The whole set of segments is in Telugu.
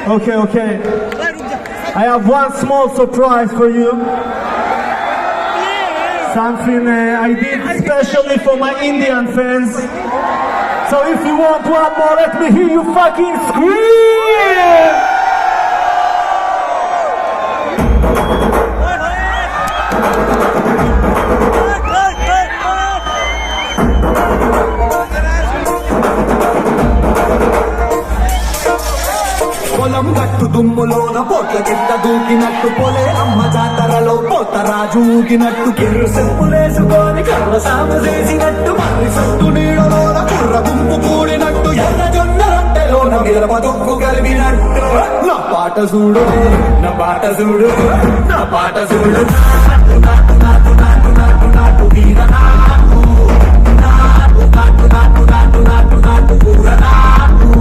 Okay. I have one small surprise for you. Something I did especially for my Indian fans. So if you want one more, let me hear you fucking scream! పొలం గట్టు దుమ్ములోన పోట్ల కింద దూకినట్టు పొలే అమ్మ జాతరలో పోతరాజు ఊగినట్టు కిర్రు సెప్పులేసుకొని కర్ర సాము చేసినట్టు మరి సొట్టు నీడలోన కుర్ర గుంపు కూడినట్టు ఎర్ర జొన్న రొట్టెలోన మిరప దొక్కు కలిగినట్టు నా పాట చూడు నా పాట చూడు నా పాట చూడు నాటు నాటు నాటు నాటు నాటు వీర నాటు నాటు నాటు నాటు నాటు నాటు నాటు పూర నాటు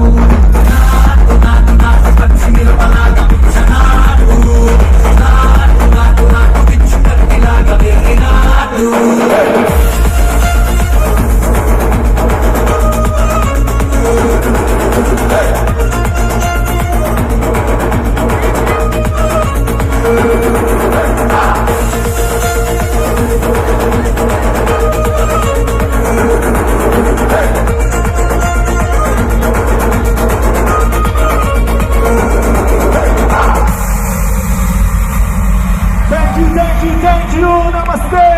Thank you, namaste.